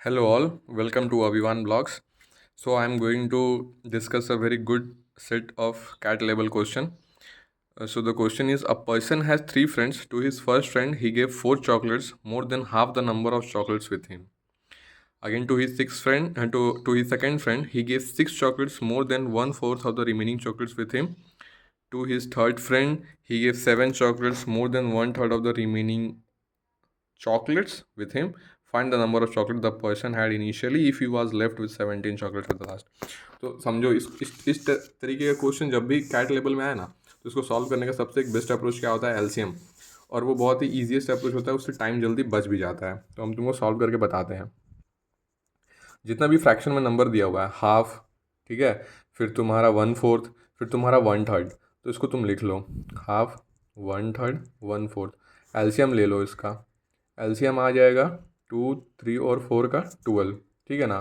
Hello all, welcome to Avivan Blogs. So I am going to discuss a very good set of cat level question. So the question is: a person has three friends. To his first friend, he gave four chocolates, more than half the number of chocolates with him. Again, to his sixth friend and to his second friend, he gave six chocolates, more than one fourth of the remaining chocolates with him. To his third friend, he gave seven chocolates, more than one third of the remaining chocolates with him. Find the number of chocolate the person had initially if he was left with 17 chocolates at the last. तो समझो इस तरीके का question जब भी cat level में आए ना, तो इसको सॉल्व करने का सबसे एक बेस्ट अप्रोच क्या होता है? एलसीएम। और वो बहुत ही ईजीएस्ट अप्रोच होता है, उससे टाइम जल्दी बच भी जाता है। तो हम तुमको सॉल्व करके बताते हैं। जितना भी फ्रैक्शन में नंबर दिया हुआ है, हाफ, ठीक है, फिर तुम्हारा वन फोर्थ, फिर तुम्हारा वन थर्ड, तो इसको तुम लिख लो half, one third, one fourth. LCM ले लो इसका। एलसीएम आ जाएगा 2, 3 और 4 का 12, ठीक है ना।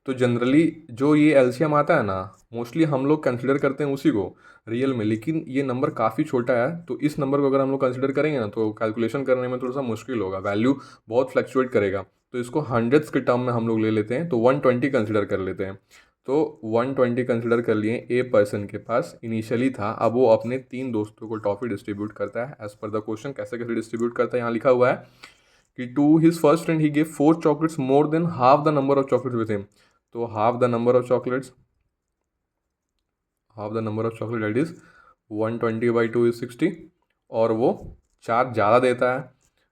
तो जनरली जो ये एलसीएम आता है ना, मोस्टली हम लोग कंसिडर करते हैं उसी को रियल में, लेकिन ये नंबर काफ़ी छोटा है, तो इस नंबर को अगर हम लोग कंसिडर करेंगे ना, तो कैलकुलेशन करने में थोड़ा सा मुश्किल होगा, वैल्यू बहुत फ्लक्चुएट करेगा। तो इसको हंड्रेड्स के टर्म में हम लोग ले लेते हैं, तो 120 कंसिडर कर लेते हैं। तो 120 कंसिडर कर लिए। ए पर्सन के पास इनिशियली था, अब वो अपने तीन दोस्तों को टॉफ़ी डिस्ट्रीब्यूट करता है एज पर द क्वेश्चन। कैसे कैसे डिस्ट्रीब्यूट करता है यहाँ लिखा हुआ है कि to his first friend he gave four chocolates, more than half the number of chocolates with him. तो half the number of chocolates, half the number of chocolate that is 120/2 is 60, और वो चार ज़्यादा देता है,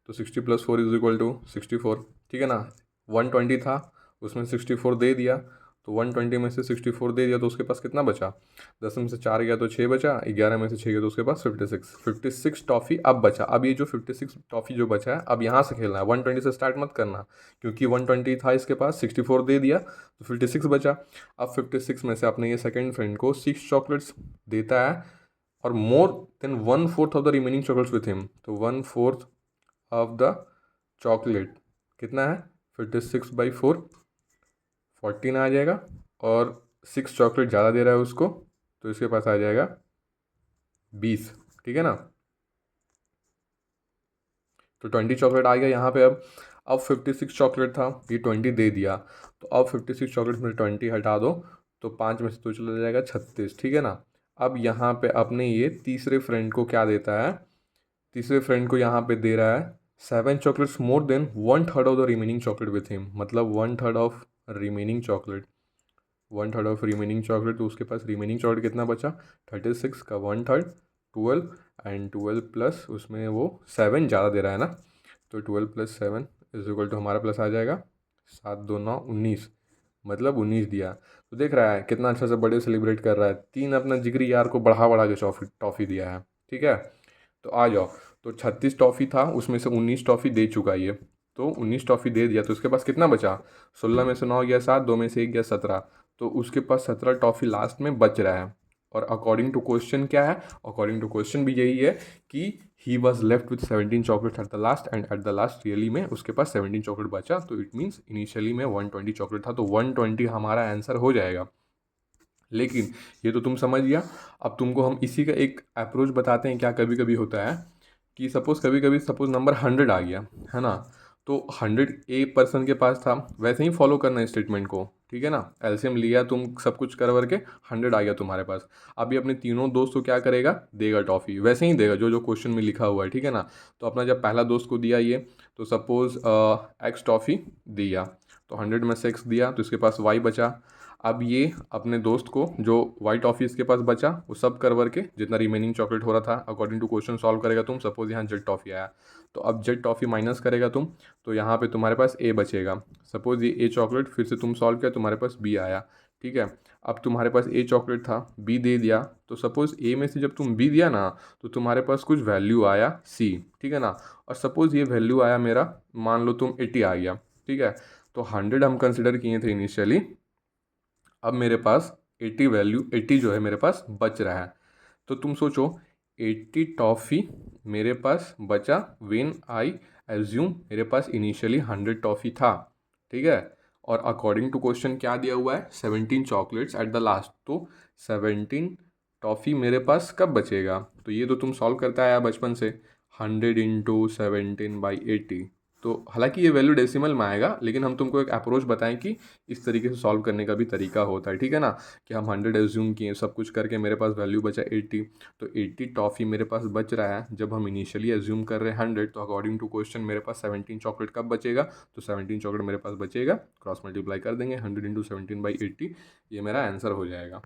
तो 60 + 4 इज इक्वल टू 64, ठीक है ना। 120 था, उसमें 64 दे दिया, तो 120 में से 64 दे दिया, तो उसके पास कितना बचा? 10 में से 4 गया तो 6 बचा, 11 में से 6 गया तो उसके पास 56 टॉफ़ी अब बचा। अब ये जो 56 टॉफ़ी जो बचा है, अब यहाँ से खेलना है, 120 से स्टार्ट मत करना, क्योंकि 120 था इसके पास, 64 दे दिया तो 56 बचा। अब 56 में से अपने ये सेकेंड फ्रेंड को 6 चॉकलेट्स देता है, और more than one fourth of the remaining chocolates with him. तो one fourth of the chocolate कितना है? 56/4, 14 आ जाएगा, और 6 चॉकलेट ज़्यादा दे रहा है उसको, तो इसके पास आ जाएगा 20, ठीक है ना। तो 20 चॉकलेट आ गया यहाँ पे। अब 56 चॉकलेट था, ये 20 दे दिया, तो अब 56 चॉकलेट में 20 हटा दो, तो 5 में से तो चला जाएगा 36, ठीक है ना। अब यहाँ पे अपने ये तीसरे फ्रेंड को क्या देता है? तीसरे फ्रेंड को यहाँ पे दे रहा है 7 chocolates, more than one third of the remaining chocolate with him. मतलब one third of remaining chocolate, one third of remaining chocolate, तो उसके पास रिमेनिंग चॉकलेट कितना बचा? 36 का वन थर्ड, 12, एंड 12 प्लस उसमें वो 7 ज़्यादा दे रहा है ना, तो 12 + 7 इज इक्वल टू हमारा प्लस आ जाएगा 7×2 = 19, मतलब 19 दिया। तो देख रहा है कितना अच्छा से बर्थडे सेलिब्रेट कर रहा है, तीन अपना जिगरी यार को बढ़ा बढ़ा के टॉफ़ी दिया है, ठीक है। तो आ जाओ, तो 36 टॉफ़ी था, उसमें से 19 टॉफ़ी दे चुका है ये, तो 19 टॉफ़ी दे दिया, तो उसके पास कितना बचा? 16 में से 9 गया 7, 2 में से 1 गया 17, तो उसके पास 17 टॉफ़ी लास्ट में बच रहा है। और अकॉर्डिंग टू क्वेश्चन क्या है? अकॉर्डिंग टू क्वेश्चन भी यही है कि he was left with 17 chocolate at the last, and at the last really में उसके पास 17 चॉकलेट बचा, तो इट मीन्स इनिशियली में 120 चॉकलेट था, तो 120 हमारा आंसर हो जाएगा। लेकिन ये तो तुम समझ गया। अब तुमको हम इसी का एक अप्रोच बताते हैं। क्या कभी कभी होता है कि कभी कभी सपोज नंबर 100 आ गया, है ना, तो 100 एक पर्सन के पास था, वैसे ही फॉलो करना है स्टेटमेंट को, ठीक है ना। एलसीएम लिया तुम, सब कुछ कर करके 100 आ गया तुम्हारे पास। अभी अपने तीनों दोस्त को क्या करेगा? देगा टॉफ़ी, वैसे ही देगा जो जो क्वेश्चन में लिखा हुआ है, ठीक है ना। तो अपना जब पहला दोस्त को दिया ये, तो सपोज एक्स टॉफ़ी दिया, तो 100 में से एक्स दिया, तो इसके पास वाई बचा। अब ये अपने दोस्त को जो वाइट ऑफिस के पास बचा, वो सब कर के जितना रिमेनिंग चॉकलेट हो रहा था अकॉर्डिंग टू क्वेश्चन सॉल्व करेगा तुम। सपोज यहाँ जेड टॉफ़ी आया, तो अब जेड टॉफ़ी माइनस करेगा तुम, तो यहाँ पे तुम्हारे पास ए बचेगा। सपोज ये ए चॉकलेट फिर से तुम सॉल्व किया, तुम्हारे पास बी आया, ठीक है। अब तुम्हारे पास ए चॉकलेट था, बी दे दिया, तो सपोज ए में से जब तुम बी दिया ना, तो तुम्हारे पास कुछ वैल्यू आया सी, ठीक है ना। और सपोज ये वैल्यू आया मेरा, मान लो तुम 80 आ गया, ठीक है। तो 100 हम कंसिडर किए थे इनिशियली, अब मेरे पास 80 वैल्यू, 80 जो है मेरे पास बच रहा है। तो तुम सोचो 80 टॉफ़ी मेरे पास बचा व्हेन आई एज्यूम मेरे पास इनिशियली 100 टॉफ़ी था, ठीक है। और अकॉर्डिंग टू क्वेश्चन क्या दिया हुआ है? 17 चॉकलेट्स एट द लास्ट, तो 17 टॉफ़ी मेरे पास कब बचेगा? तो ये तो तुम सॉल्व करता आया बचपन से, 100 × 17/80, तो हालांकि ये वैल्यू डेसिमल में आएगा, लेकिन हम तुमको एक अप्रोच बताएं कि इस तरीके से सॉल्व करने का भी तरीका होता है, ठीक है ना। कि हम 100 एज्यूम किए, सब कुछ करके मेरे पास वैल्यू बचा 80, तो 80 टॉफ़ी मेरे पास बच रहा है। जब हम इनिशियली एज्यूम कर रहे हैं 100, तो अकॉर्डिंग टू क्वेश्चन मेरे पास 17 चॉकलेट कब बचेगा, तो 17 चॉकलेट मेरे पास बचेगा, क्रॉस मल्टीप्लाई कर देंगे 100 × 17/80, ये मेरा आंसर हो जाएगा।